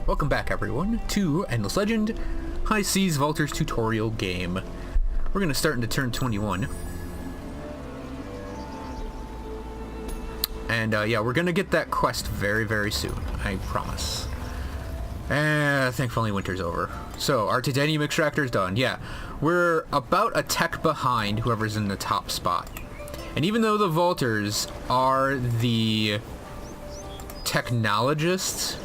Welcome back, everyone, to Endless Legend, High Seas Vaulters tutorial game. We're going to start into turn 21. And, yeah, we're going to get that quest very, very soon, I promise. Thankfully winter's over. So, our titanium extractor's done. Yeah, we're about a tech behind whoever's in the top spot. And even though the Vaulters are the technologists,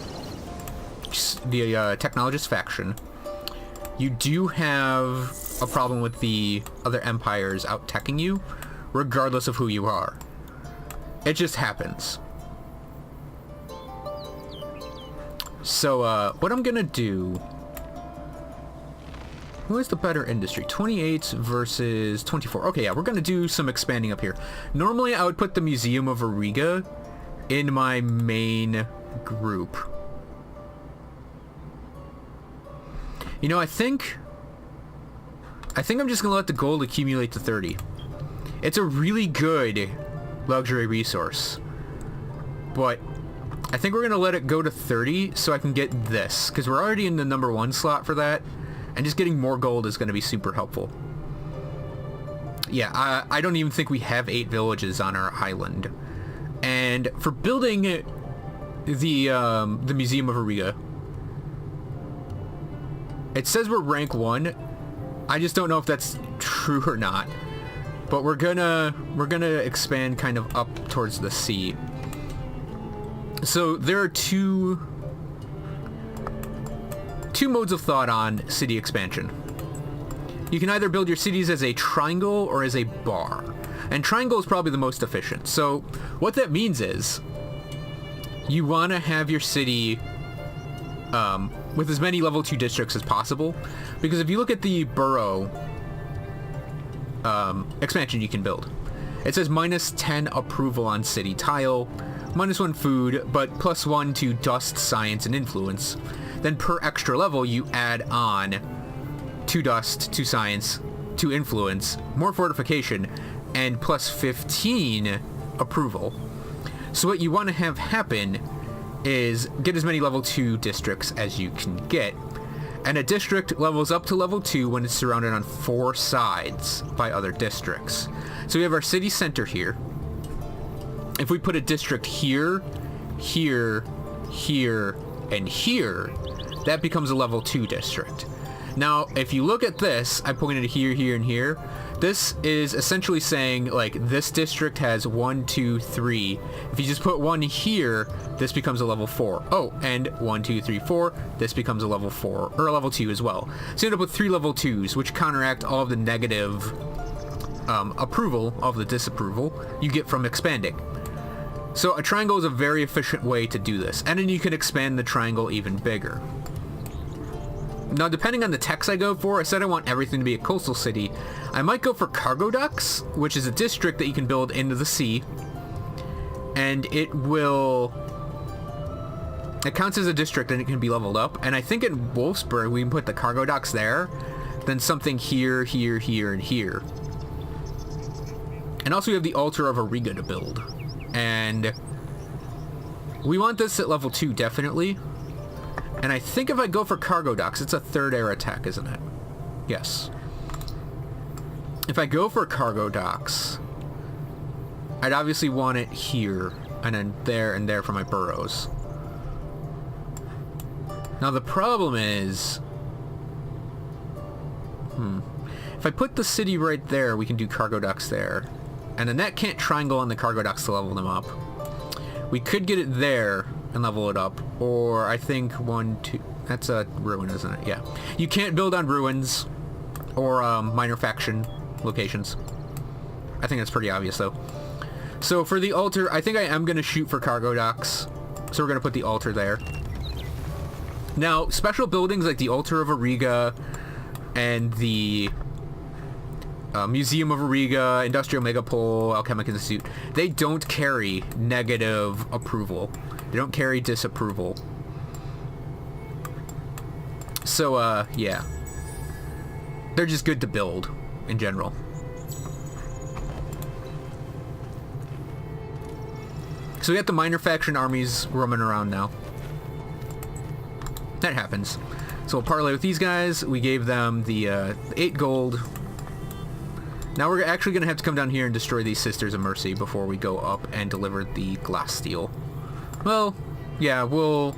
the technologist faction, you do have a problem with the other empires out-teching you, regardless of who you are. It just happens. So, what I'm gonna do... Who is the better industry? 28 versus 24. Okay, yeah, we're gonna do some expanding up here. Normally, I would put the Museum of Auriga in my main group. You know, I think I'm just gonna let the gold accumulate to 30. It's a really good luxury resource, but I think we're gonna let it go to 30 so I can get this, because we're already in the #1 slot for that, and just getting more gold is gonna be super helpful. Yeah, I don't even think we have 8 villages on our island, and for building the Museum of Auriga, it says we're rank 1. I just don't know if that's true or not. But we're gonna expand kind of up towards the sea. So there are two modes of thought on city expansion. You can either build your cities as a triangle or as a bar. And triangle is probably the most efficient. So what that means is you want to have your city with as many level 2 districts as possible, because if you look at the borough expansion you can build, it says -10 approval on city tile, -1 food, but +1 to dust, science, and influence. Then per extra level you add on 2 dust, 2 science, 2 influence, more fortification, and +15 approval. So what you want to have happen is get as many level 2 districts as you can get. And a district levels up to level 2 when it's surrounded on 4 sides by other districts. So we have our city center here. If we put a district here, here, here, and here, that becomes a level 2 district. Now, if you look at this, I pointed here, here, and here. This is essentially saying, like, this district has 1, 2, 3. If you just put 1 here, this becomes a level 4. Oh, and 1, 2, 3, 4, this becomes a level 4, or a level 2 as well. So you end up with 3 level 2s, which counteract all of the negative approval of the disapproval you get from expanding. So a triangle is a very efficient way to do this, and then you can expand the triangle even bigger. Now, depending on the techs I go for, I said I want everything to be a coastal city. I might go for cargo docks, which is a district that you can build into the sea. And it counts as a district and it can be leveled up. And I think in Wolfsburg we can put the cargo docks there, then something here, here, here, and here. And also we have the Altar of Auriga to build. And we want this at level 2, definitely. And I think if I go for cargo docks, it's a 3rd era tech, isn't it? Yes. If I go for cargo docks, I'd obviously want it here, and then there and there for my boroughs. Now the problem is... if I put the city right there, we can do cargo docks there. And then that can't triangle on the cargo docks to level them up. We could get it there and level it up, or I think 1, 2... That's a ruin, isn't it? Yeah. You can't build on ruins or minor faction locations. I think that's pretty obvious, though. So for the altar, I think I am going to shoot for cargo docks. So we're going to put the altar there. Now, special buildings like the Altar of Auriga and the Museum of Auriga, Industrial Megapole, Alchemic Institute, they don't carry negative approval. They don't carry disapproval. So, yeah. They're just good to build, in general. So we got the minor faction armies roaming around now. that happens. So we'll parlay with these guys. We gave them the 8 gold. Now we're actually going to have to come down here and destroy these Sisters of Mercy before we go up and deliver the glass steel. Well, yeah, we'll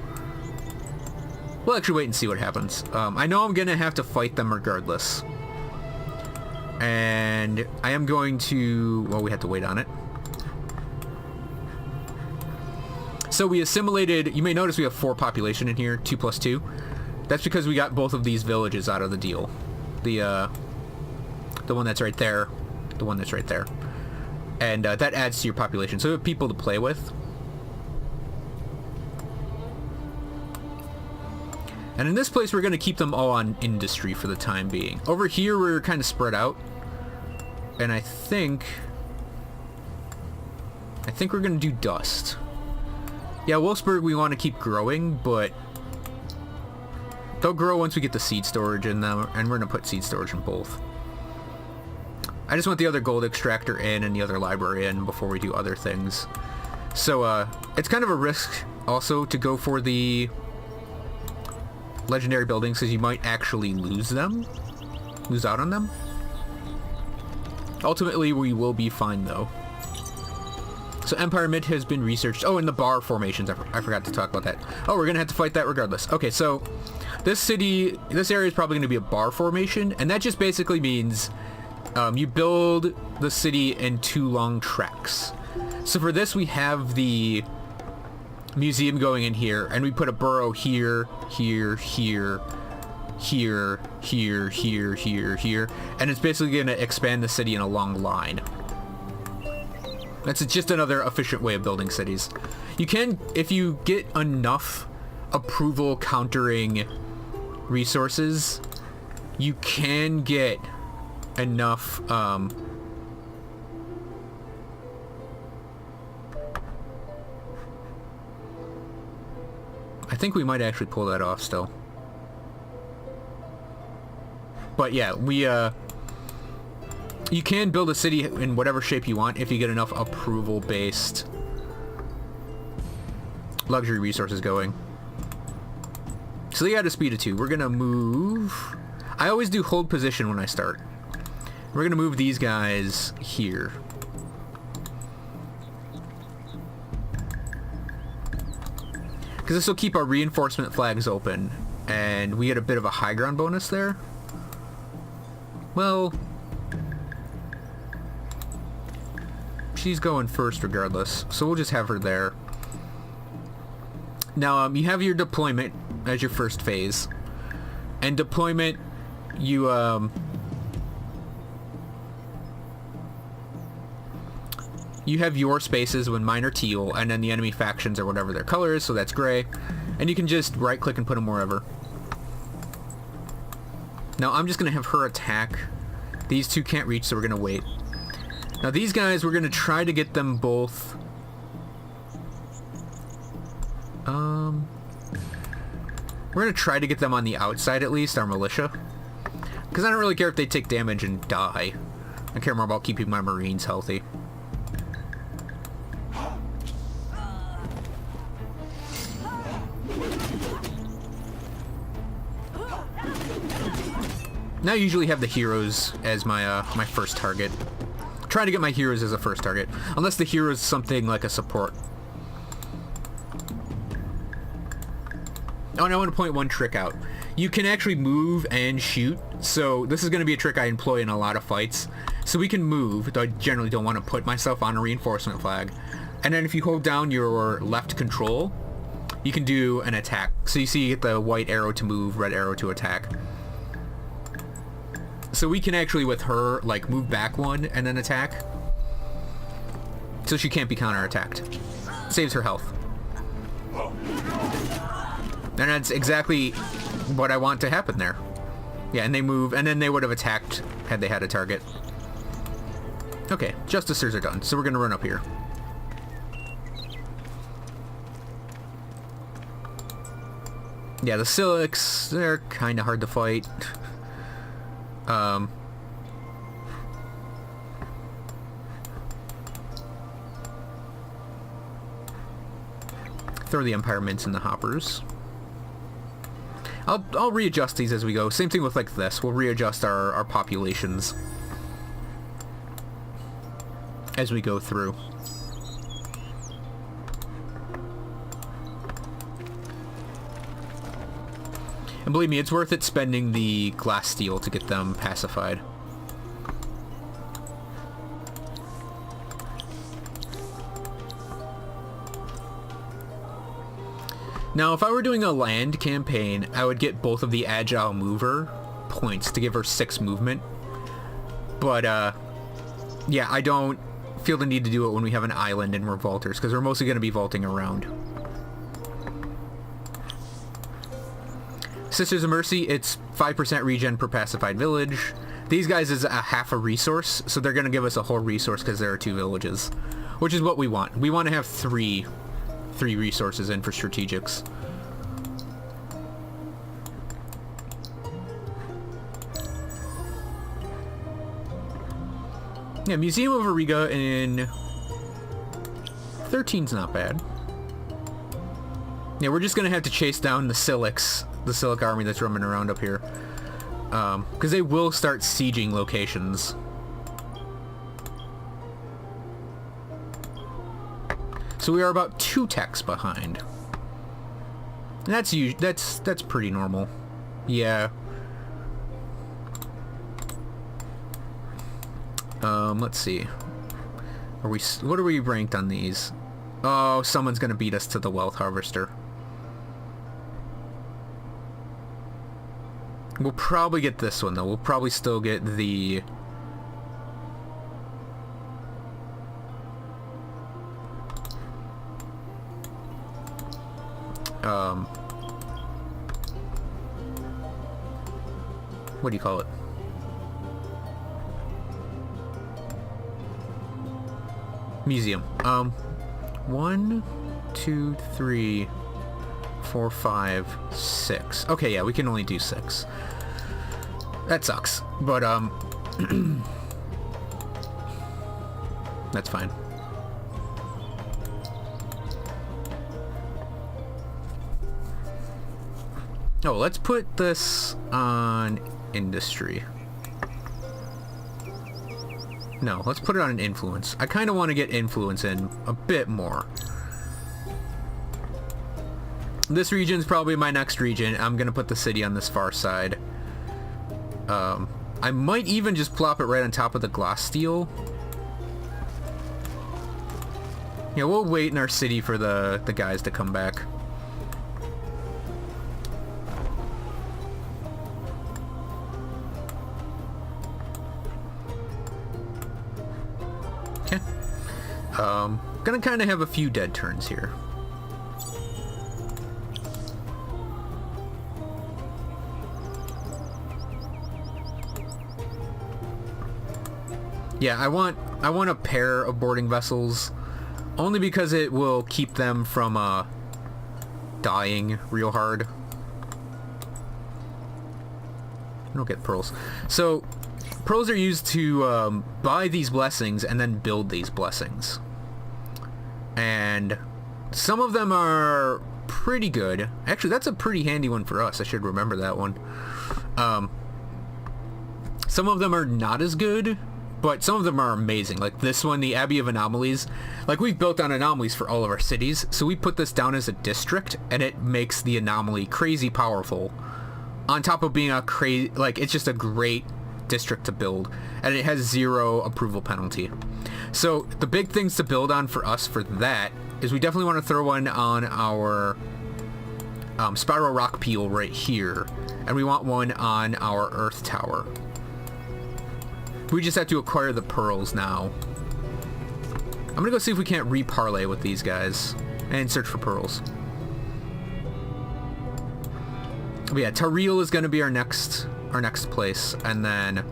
actually wait and see what happens. I know I'm going to have to fight them regardless. And I am going to... Well, we have to wait on it. So we assimilated... You may notice we have 4 population in here, 2 plus 2. That's because we got both of these villages out of the deal. The one that's right there. The one that's right there. And that adds to your population. So we have people to play with. And in this place, we're going to keep them all on industry for the time being. Over here, we're kind of spread out. And I think we're going to do dust. Yeah, Wolfsburg we want to keep growing, but they'll grow once we get the seed storage in them, and we're going to put seed storage in both. I just want the other gold extractor in and the other library in before we do other things. So, it's kind of a risk also to go for the legendary buildings, because you might actually lose out on them. Ultimately, we will be fine, though. So Empire Mid has been researched. Oh, and the bar formations. I forgot to talk about that. Oh, we're going to have to fight that regardless. Okay, so this area is probably going to be a bar formation, and that just basically means you build the city in 2 long tracks. So for this, we have the museum going in here, and we put a burrow here, here, here, here, here, here, here, here, and it's basically going to expand the city in a long line. That's just another efficient way of building cities. You can, if you get enough approval countering resources, you can get enough I think we might actually pull that off still. But yeah, you can build a city in whatever shape you want if you get enough approval-based luxury resources going. So they got a speed of 2. We're gonna move... I always do hold position when I start. We're gonna move these guys here. Because this will keep our reinforcement flags open, and we get a bit of a high ground bonus there. Well... she's going first regardless, so we'll just have her there. Now, you have your deployment as your first phase. And deployment, you have your spaces when mine are teal, and then the enemy factions are whatever their color is, so that's gray. And you can just right-click and put them wherever. Now, I'm just going to have her attack. These 2 can't reach, so we're going to wait. Now these guys, we're going to try to get them both... we're going to try to get them on the outside at least, our militia. Because I don't really care if they take damage and die. I care more about keeping my Marines healthy. Now I usually have the heroes as my my first target. Try to get my heroes as a first target, unless the hero is something like a support. Oh, and I want to point one trick out. You can actually move and shoot, so this is going to be a trick I employ in a lot of fights. So we can move, though I generally don't want to put myself on a reinforcement flag. And then if you hold down your left control, you can do an attack. So you see you get the white arrow to move, red arrow to attack. So we can actually, with her, like, move back one and then attack. So she can't be counterattacked. Saves her health. And that's exactly what I want to happen there. Yeah, and they move, and then they would have attacked had they had a target. Okay, Justicers are done, so we're going to run up here. Yeah, the Silics, they're kind of hard to fight. Throw the Empire Mints in the hoppers. I'll readjust these as we go. Same thing with like this. We'll readjust our populations as we go through. And believe me, it's worth it spending the glass steel to get them pacified. Now, if I were doing a land campaign, I would get both of the Agile Mover points to give her 6 movement. But, yeah, I don't feel the need to do it when we have an island and we're vaulters, because we're mostly going to be vaulting around. Sisters of Mercy, it's 5% regen per pacified village. These guys is a half a resource, so they're going to give us a whole resource because there are 2 villages, which is what we want. We want to have 3 resources in for strategics. Yeah, Museum of Ariga in 13's not bad. Yeah, we're just going to have to chase down the Silics. The Silic army that's roaming around up here. Because they will start sieging locations. So we are about 2 techs behind. And that's pretty normal. Yeah. Let's see. What are we ranked on these? Oh, someone's gonna beat us to the Wealth Harvester. We'll probably get this one, though. We'll probably still get the... what do you call it? Museum. 1, 2, 3... 4, 5, 6. Okay, yeah, we can only do 6. That sucks, but that's fine. Oh, let's put this on industry. No, let's put it on an influence. I kind of want to get influence in a bit more. This region's probably my next region. I'm gonna put the city on this far side. I might even just plop it right on top of the glass steel. Yeah, we'll wait in our city for the guys to come back. Okay. Gonna kind of have a few dead turns here. Yeah, I want a pair of boarding vessels, only because it will keep them from dying real hard. I don't get pearls. So, pearls are used to buy these blessings and then build these blessings. And some of them are pretty good. Actually, that's a pretty handy one for us. I should remember that one. Some of them are not as good, but some of them are amazing. Like this one, the Abbey of Anomalies. Like, we've built on anomalies for all of our cities, so we put this down as a district, and it makes the anomaly crazy powerful. On top of being a crazy, like, it's just a great district to build, and it has 0 approval penalty. So the big things to build on for us for that is we definitely want to throw one on our spiral rock peel right here, and we want one on our earth tower. We just have to acquire the pearls now. I'm gonna go see if we can't reparlay with these guys and search for pearls. But yeah, Taril is gonna be our next place, and then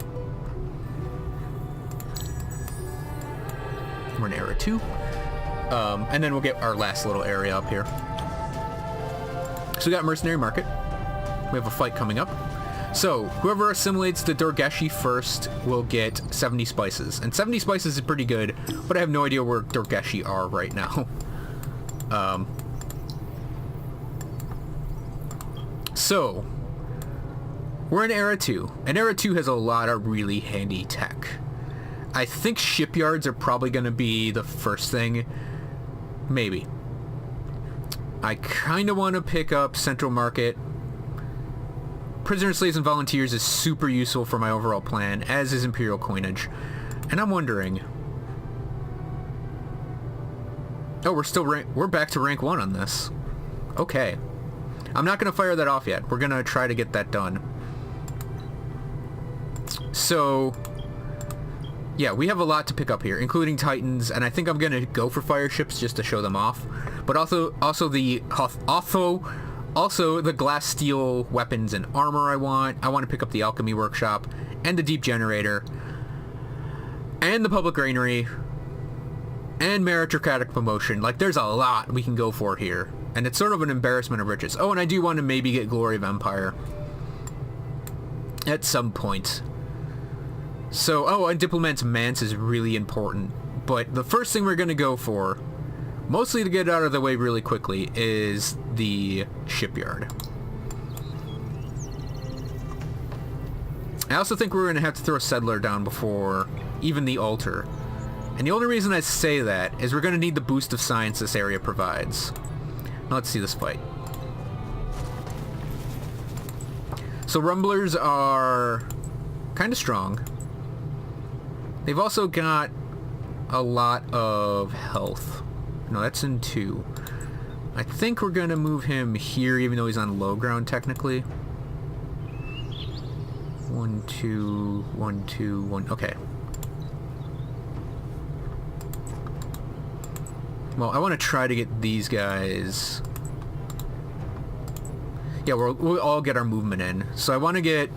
we're in Era 2. And then we'll get our last little area up here. So we got Mercenary Market. We have a fight coming up. So, whoever assimilates the Dorgeshi first will get 70 spices. And 70 spices is pretty good, but I have no idea where Dorgeshi are right now. So, We're in Era 2, and Era 2 has a lot of really handy tech. I think shipyards are probably going to be the first thing. Maybe. I kind of want to pick up Central Market. Prisoner, slaves, and volunteers is super useful for my overall plan, as is Imperial coinage. And I'm wondering... Oh, we're back to rank 1 on this. Okay. I'm not going to fire that off yet. We're going to try to get that done. So... yeah, we have a lot to pick up here, including Titans, and I think I'm going to go for fire ships just to show them off. But also the glass steel weapons and armor I want. I want to pick up the alchemy workshop and the deep generator and the public granary and meritocratic promotion. Like, there's a lot we can go for here, and it's sort of an embarrassment of riches. Oh, and I do want to maybe get Glory of Empire at some point. So, oh, and Diplomat's Manse is really important. But the first thing we're going to go for, mostly to get out of the way really quickly, is the shipyard. I also think we're going to have to throw a settler down before even the altar. And the only reason I say that is we're going to need the boost of science this area provides. Now let's see this fight. So Rumblers are kind of strong. They've also got a lot of health. No, that's in 2. I think we're going to move him here, even though he's on low ground, technically. 1, 2, 1, 2, 1. Okay. Well, I want to try to get these guys... yeah, we'll all get our movement in. So I want to get...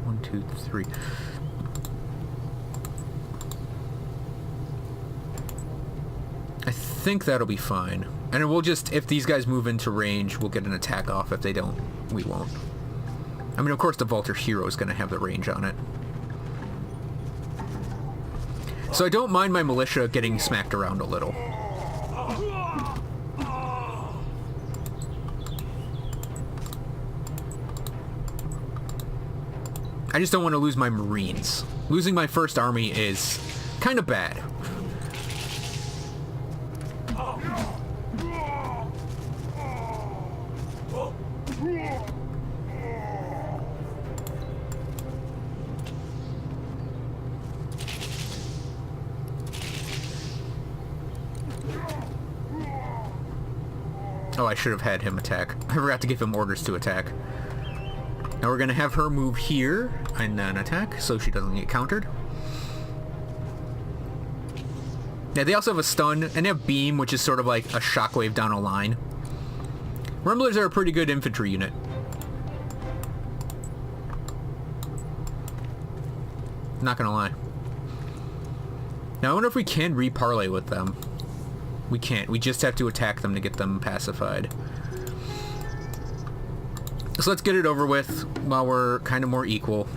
1, 2, 3... I think that'll be fine. And we'll just, if these guys move into range, we'll get an attack off. If they don't, we won't. I mean, of course, the Vaulter Hero is going to have the range on it. So I don't mind my militia getting smacked around a little. I just don't want to lose my Marines. Losing my first army is kind of bad. Oh, I should have had him attack. I forgot to give him orders to attack. Now we're going to have her move here and then attack so she doesn't get countered. Yeah, they also have a stun, and they have beam, which is sort of like a shockwave down a line. Rumblers are a pretty good infantry unit. Not gonna lie. Now I wonder if we can reparley with them. We can't. We just have to attack them to get them pacified. So let's get it over with while we're kind of more equal.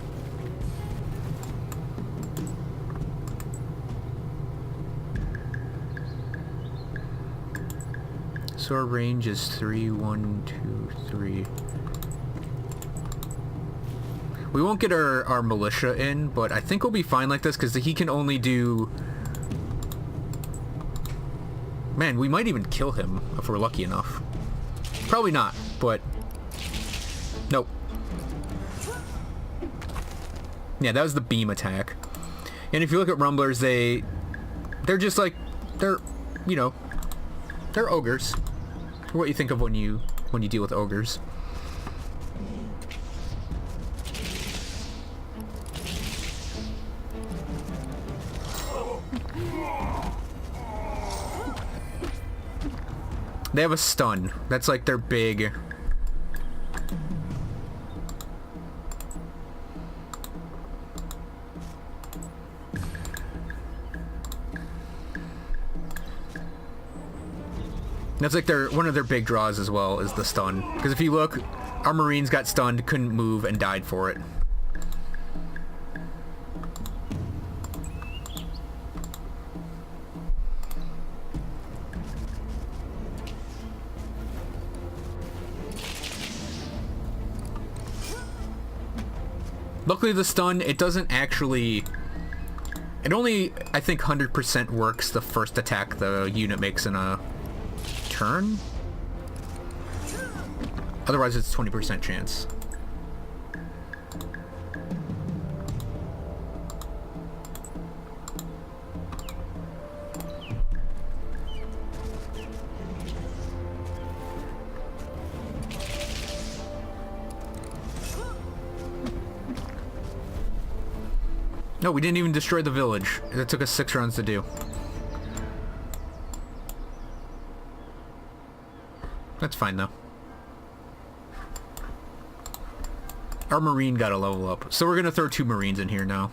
So our range is 3, 1, 2, 3. We won't get our militia in, but I think we'll be fine like this because he can only do... Man, we might even kill him if we're lucky enough. Probably not, but... Nope. Yeah, that was the beam attack. And if you look at Rumblers, they're just like... They're, you know... They're ogres. What you think of when you deal with ogres. They have a stun. That's like their big... That's like one of their big draws as well, is the stun. Because if you look, our Marines got stunned, couldn't move, and died for it. Luckily the stun, it doesn't actually... It only, I think, 100% works the first attack the unit makes in a turn. Otherwise it's 20% chance. No, we didn't even destroy the village. That took us 6 runs to do. That's fine, though. Our Marine got a level up. So we're going to throw 2 Marines in here now.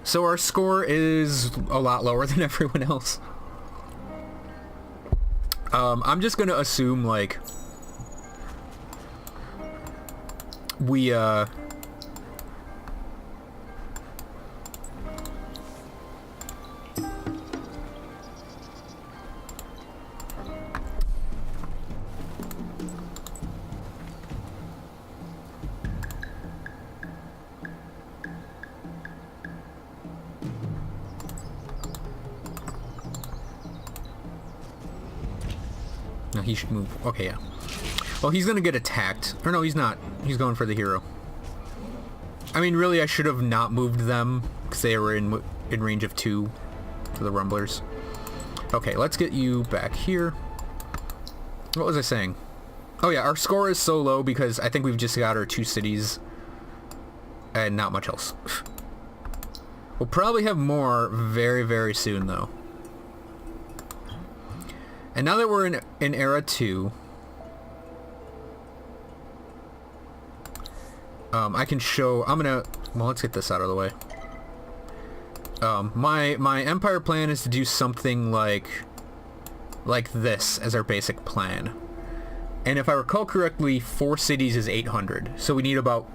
So our score is a lot lower than everyone else. I'm just gonna assume, like, we, no, he should move. Okay, yeah. Well, he's gonna get attacked. Or no, he's not. He's going for the hero. I mean, really, I should have not moved them, because they were in range of 2 for the Rumblers. Okay, let's get you back here. What was I saying? Oh yeah, our score is so low because I think we've just got our 2 cities and not much else. We'll probably have more very, very soon, though. And now that we're in Era 2, I can show... well, let's get this out of the way. My Empire plan is to do something like this as our basic plan. And if I recall correctly, 4 cities is 800. So we need about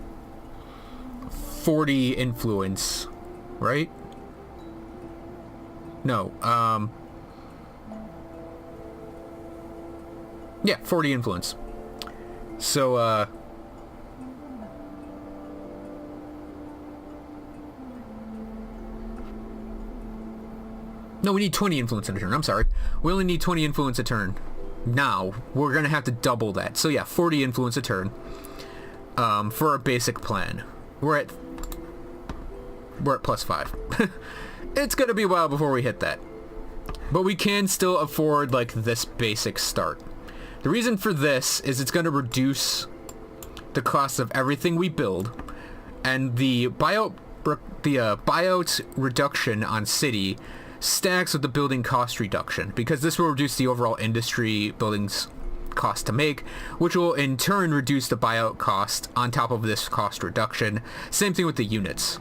40 influence, right? No, yeah, 40 influence. So, no, we need 20 influence in a turn. I'm sorry. We only need 20 influence a turn. Now, we're going to have to double that. So yeah, 40 influence a turn. For our basic plan. We're at +5. It's going to be a while before we hit that. But we can still afford, like, this basic start. The reason for this is it's going to reduce the cost of everything we build, and the buyout reduction on city stacks with the building cost reduction, because this will reduce the overall industry buildings cost to make, which will in turn reduce the buyout cost on top of this cost reduction. Same thing with the units.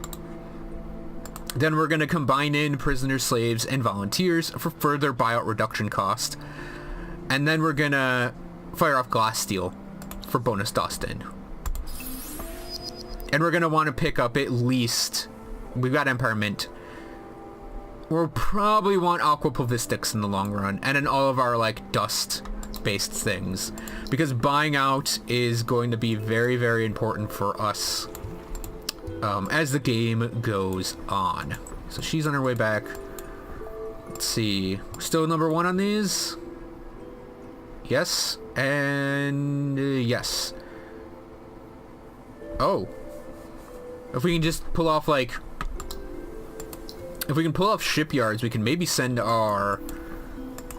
Then we're going to combine in prisoners, slaves, and volunteers for further buyout reduction cost. And then we're going to fire off glass steel for bonus dust in. And we're going to want to pick up at least... We've got Empire Mint. We'll probably want Aqua Plavistics in the long run. And then all of our, like, dust-based things. Because buying out is going to be very, very important for us as the game goes on. So she's on her way back. Let's see. Still number 1 on these? Yes. And yes. Oh. If we can just pull off, like... If we can pull off shipyards, we can maybe send our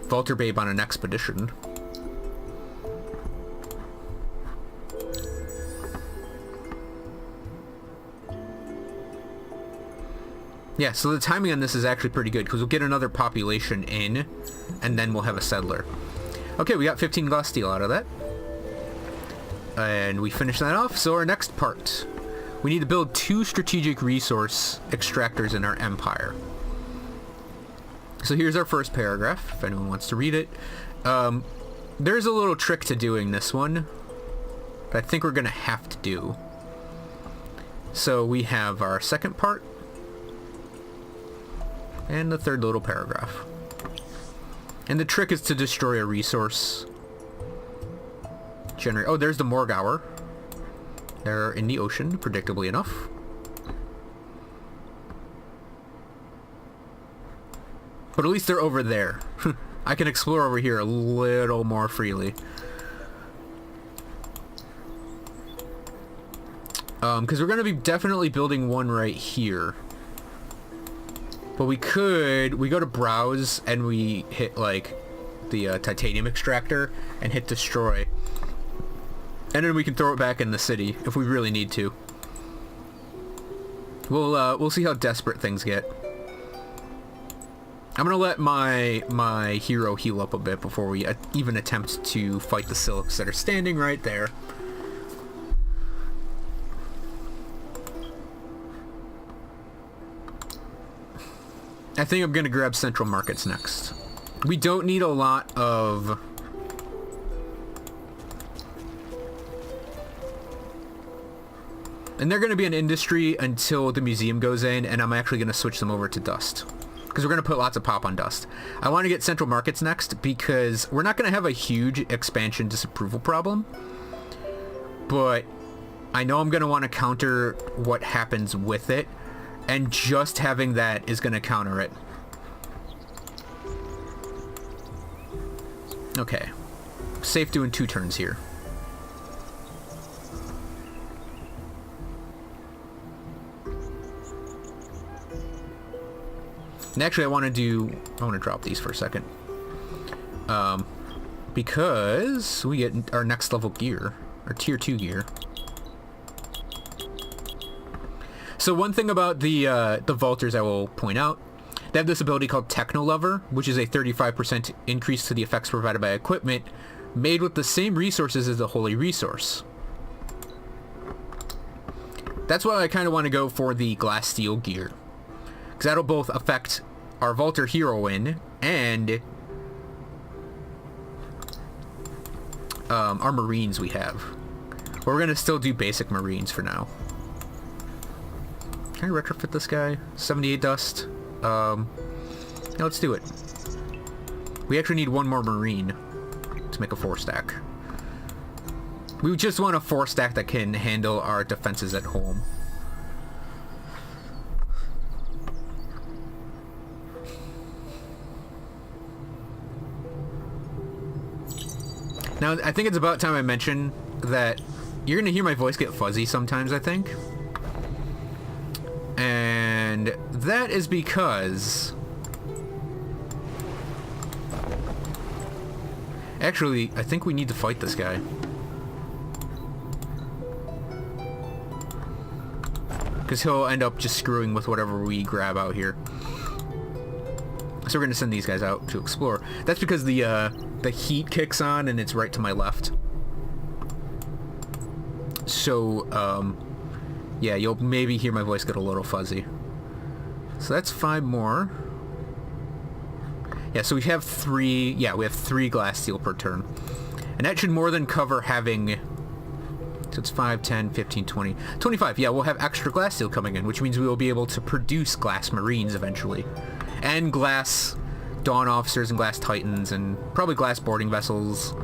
Vulture Babe on an expedition. Yeah, so the timing on this is actually pretty good, because we'll get another population in, and then we'll have a settler. Okay, we got 15 glass steel out of that. And we finished that off, so our next part. We need to build 2 strategic resource extractors in our empire. So here's our first paragraph, if anyone wants to read it. There's a little trick to doing this one that I think we're going to have to do. So we have our second part. And the third little paragraph. And the trick is to destroy a resource. Generate. Oh, there's the Morgower. They're in the ocean, predictably enough. But at least they're over there. I can explore over here a little more freely. Because we're going to be definitely building one right here. But we go to browse and we hit like the titanium extractor and hit destroy. And then we can throw it back in the city if we really need to. We'll see how desperate things get. I'm gonna let my hero heal up a bit before we even attempt to fight the Silks that are standing right there. I think I'm gonna grab Central Markets next. We don't need a lot of... And they're gonna be an industry until the museum goes in, and I'm actually gonna switch them over to Dust. Because we're going to put lots of pop on Dust. I want to get Central Markets next because we're not going to have a huge expansion disapproval problem. But I know I'm going to want to counter what happens with it. And just having that is going to counter it. Okay. Safe doing 2 turns here. And actually, I want to drop these for a second. Because we get our next level gear, our tier 2 gear. So one thing about the Vaulters I will point out, they have this ability called Techno Lever, which is a 35% increase to the effects provided by equipment made with the same resources as the Holy Resource. That's why I kind of want to go for the Glass Steel gear. Because that'll both affect our Vaulter heroine and our Marines we have. But we're going to still do basic Marines for now. Can I retrofit this guy? 78 dust. Yeah, let's do it. We actually need one more Marine to make a 4-stack. We just want a 4-stack that can handle our defenses at home. Now, I think it's about time I mention that you're going to hear my voice get fuzzy sometimes, I think. And that is because... Actually, I think we need to fight this guy. Because he'll end up just screwing with whatever we grab out here. So we're going to send these guys out to explore. That's because the heat kicks on and it's right to my left. So, yeah, you'll maybe hear my voice get a little fuzzy. So that's 5 more. Yeah, so we have 3... Yeah, we have 3 glass steel per turn. And that should more than cover having... So it's 5, 10, 15, 20... 25, yeah, we'll have extra glass steel coming in, which means we will be able to produce glass marines eventually. And glass Dawn Officers and glass Titans and probably glass boarding vessels.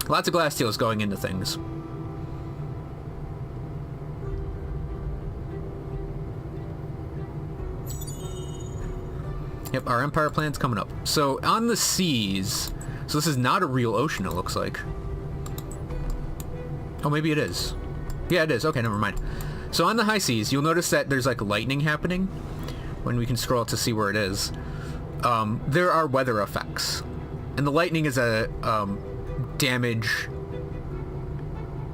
Lots of glass steel is going into things. Yep, our Empire plan's coming up. So on the seas, so this is not a real ocean, it looks like. Oh, maybe it is. Yeah, it is. Okay, never mind. So on the high seas, you'll notice that there's like lightning happening when we can scroll to see where it is. There are weather effects. And the lightning is a damage...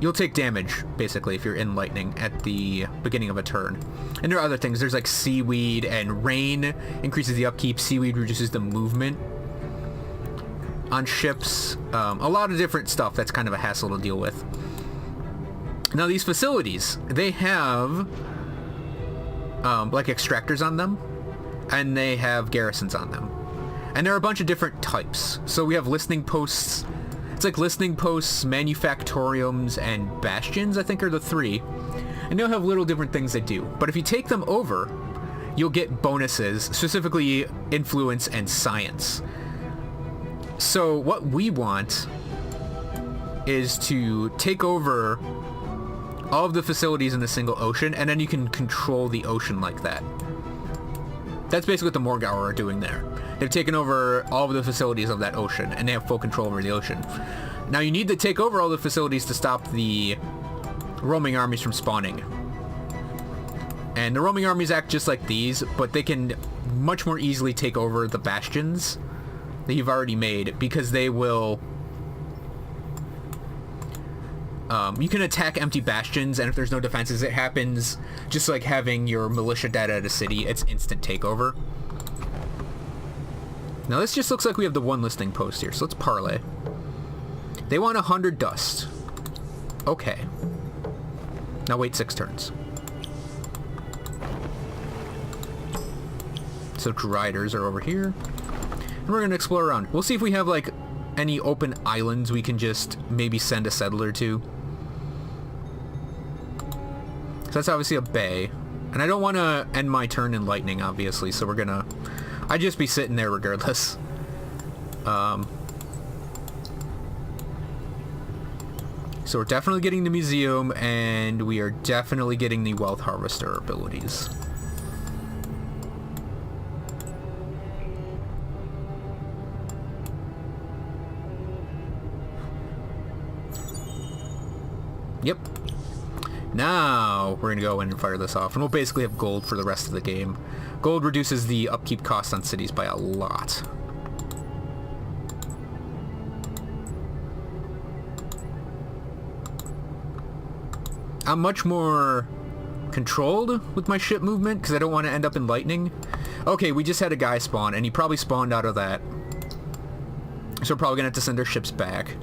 You'll take damage, basically, if you're in lightning at the beginning of a turn. And there are other things. There's like seaweed, and rain increases the upkeep. Seaweed reduces the movement on ships. A lot of different stuff that's kind of a hassle to deal with. Now these facilities, they have like extractors on them, and they have garrisons on them. And there are a bunch of different types. So we have listening posts. It's like listening posts, manufactoriums, and bastions, I think, are the 3. And they'll have little different things they do. But if you take them over, you'll get bonuses, specifically influence and science. So what we want is to take over all of the facilities in a single ocean, and then you can control the ocean like that. That's basically what the Morgauer are doing there. They've taken over all of the facilities of that ocean, and they have full control over the ocean. Now you need to take over all the facilities to stop the roaming armies from spawning. And the roaming armies act just like these, but they can much more easily take over the bastions that you've already made, because they will... you can attack empty bastions, and if there's no defenses, it happens just like having your militia dead at a city. It's instant takeover. Now this just looks like we have the one listing post here, so let's parlay. They want 100 dust. Okay. Now wait 6 turns. So Driders are over here. And we're going to explore around. We'll see if we have like any open islands we can just maybe send a settler to. So that's obviously a bay. And I don't want to end my turn in lightning, obviously, so we're going to... I'd just be sitting there regardless. So we're definitely getting the museum, and we are definitely getting the wealth harvester abilities. Yep. Now we're gonna go in and fire this off, and we'll basically have gold for the rest of the game. Gold reduces the upkeep cost on cities by a lot. I'm much more controlled with my ship movement because I don't want to end up in lightning. Okay, we just had a guy spawn, and he probably spawned out of that. So we're probably gonna have to send our ships back.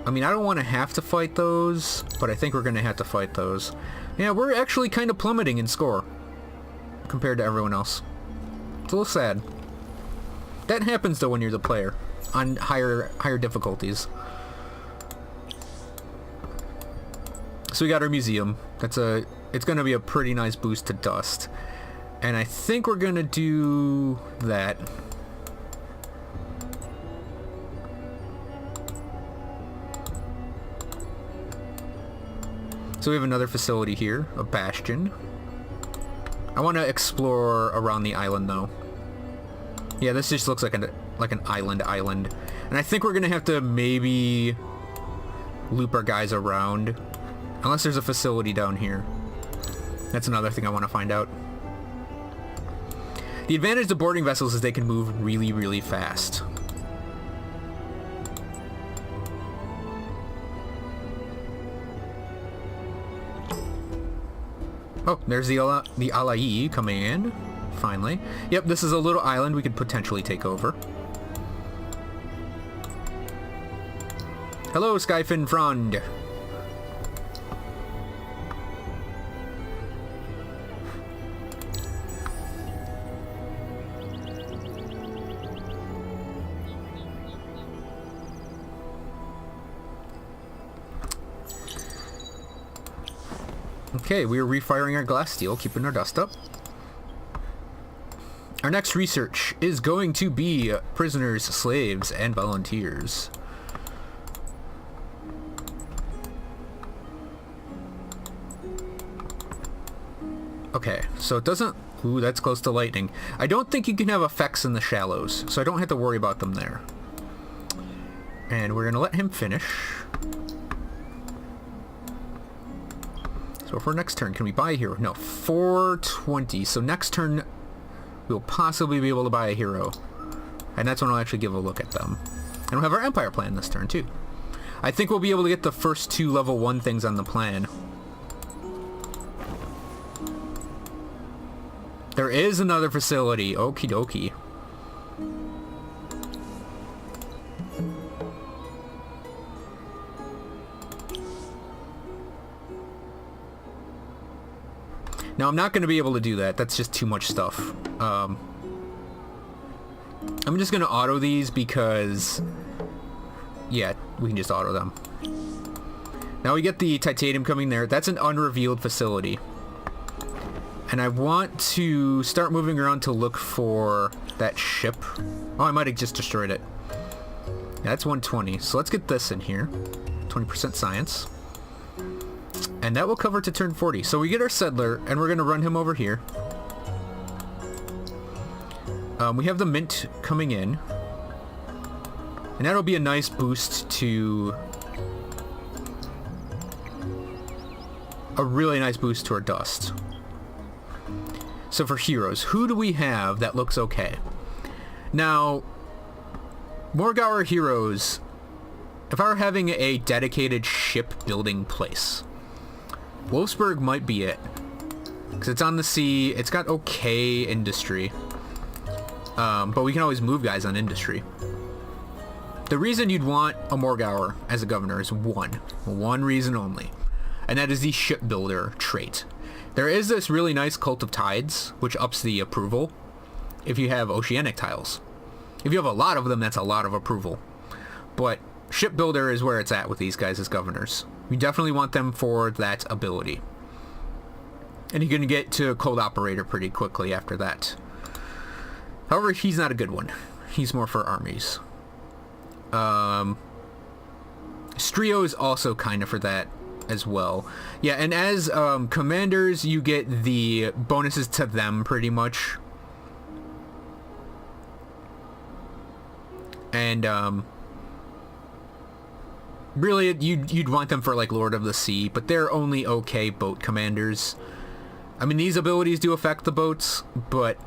I mean, I don't want to have to fight those, but I think we're going to have to fight those. Yeah, we're actually kind of plummeting in score compared to everyone else. It's a little sad. That happens, though, when you're the player on higher difficulties. So we got our museum. It's going to be a pretty nice boost to dust. And I think we're going to do that. So we have another facility here, a bastion. I want to explore around the island, though. Yeah, this just looks like an island. And I think we're going to have to maybe loop our guys around. Unless there's a facility down here. That's another thing I want to find out. The advantage of boarding vessels is they can move really, really fast. Oh, there's the Alai coming in, finally. Yep, this is a little island we could potentially take over. Hello, Skyfin Frond. Okay, we are refiring our glass steel, keeping our dust up. Our next research is going to be prisoners, slaves, and volunteers. Okay, so it doesn't... Ooh, that's close to lightning. I don't think you can have effects in the shallows, so I don't have to worry about them there. And we're going to let him finish. So for next turn, can we buy a hero? No, 420. So next turn, we'll possibly be able to buy a hero. And that's when I'll actually give a look at them. And we'll have our Empire plan this turn, too. I think we'll be able to get the first 2 level 1 things on the plan. There is another facility. Okie dokie. Now, I'm not going to be able to do that. That's just too much stuff. I'm just gonna auto these because, yeah, we can just auto them. Now we get the titanium coming there. That's an unrevealed facility. And I want to start moving around to look for that ship. Oh, I might have just destroyed it. That's 120. So let's get this in here. 20% science. And that will cover to turn 40. So we get our settler, and we're going to run him over here. We have the mint coming in. And that'll be a nice boost to... a really nice boost to our dust. So for heroes, who do we have that looks okay? Now, Morgauer heroes, if I were having a dedicated shipbuilding place, Wolfsburg might be it. Because it's on the sea, it's got okay industry. But we can always move guys on industry. The reason you'd want a Morgauer as a governor is one reason only. And that is the shipbuilder trait. There is this really nice Cult of Tides, which ups the approval if you have oceanic tiles. If you have a lot of them, that's a lot of approval. But shipbuilder is where it's at with these guys as governors. You definitely want them for that ability. And you're going to get to Cold Operator pretty quickly after that. However, he's not a good one. He's more for armies. Strio is also kind of for that as well. Yeah, and as commanders, you get the bonuses to them pretty much. And really, you'd want them for like Lord of the Sea, but they're only okay boat commanders. I mean, these abilities do affect the boats, but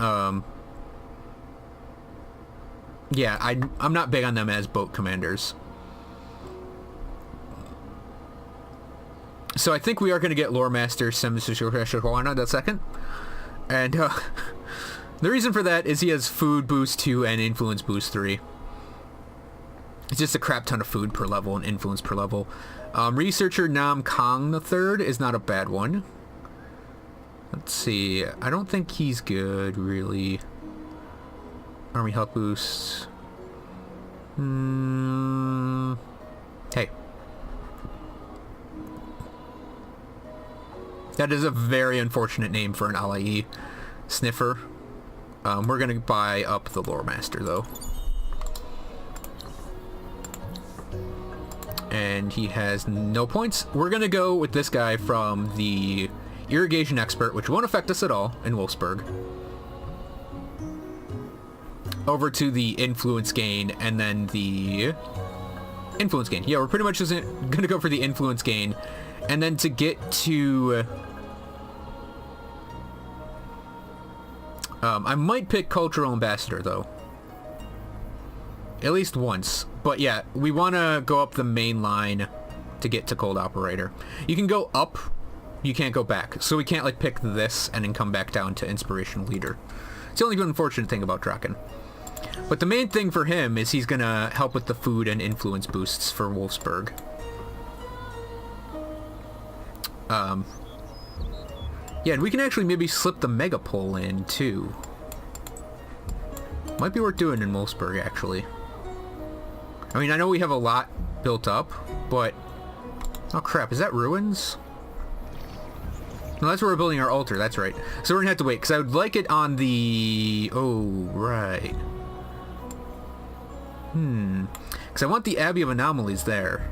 yeah, I'm not big on them as boat commanders. So I think we are going to get Lore Master Semisushwana the second. And the reason for that is he has food boost 2 and influence boost 3. It's just a crap ton of food per level and influence per level. Researcher Nam Kong the third is not a bad one. Let's see. I don't think he's good, really. Army health boost. Hey. That is a very unfortunate name for an alai sniffer. We're going to buy up the Lore Master, though. And he has no points. We're going to go with this guy from the Irrigation Expert, which won't affect us at all in Wolfsburg. Over to the Influence Gain, and then the Influence Gain. Yeah, we're pretty much just going to go for the Influence Gain. And then to get to... I might pick Cultural Ambassador, though. At least once. But yeah, we want to go up the main line to get to Cold Operator. You can go up, you can't go back. So we can't like pick this and then come back down to Inspirational Leader. It's the only unfortunate thing about Draken. But the main thing for him is he's going to help with the food and influence boosts for Wolfsburg. Yeah, and we can actually maybe slip the Megapole in, too. Might be worth doing in Wolfsburg, actually. I mean, I know we have a lot built up, but... Oh, crap, is that ruins? No, that's where we're building our altar, that's right. So we're gonna have to wait, because I would like it on the... Oh, right. Because I want the Abbey of Anomalies there.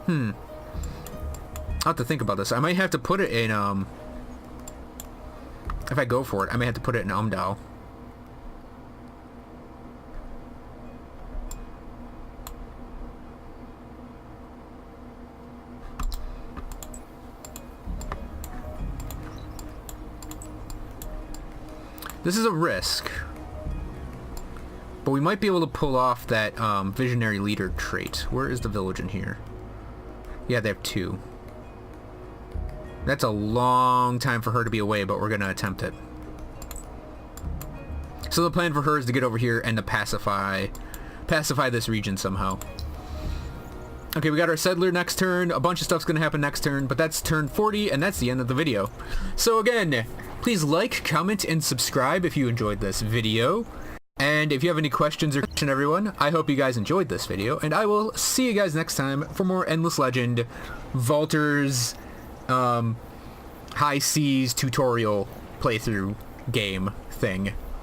I'll have to think about this. I might have to put it in, if I go for it, I may have to put it in Umdao. This is a risk. But we might be able to pull off that Visionary Leader trait. Where is the village in here? Yeah, they have 2. That's a long time for her to be away, but we're going to attempt it. So the plan for her is to get over here and to pacify this region somehow. Okay, we got our settler next turn. A bunch of stuff's gonna happen next turn, but that's turn 40, and that's the end of the video. So again, please like, comment, and subscribe if you enjoyed this video. And if you have any questions or question, everyone, I hope you guys enjoyed this video, and I will see you guys next time for more Endless Legend, Vaulters, High Seas tutorial playthrough game thing.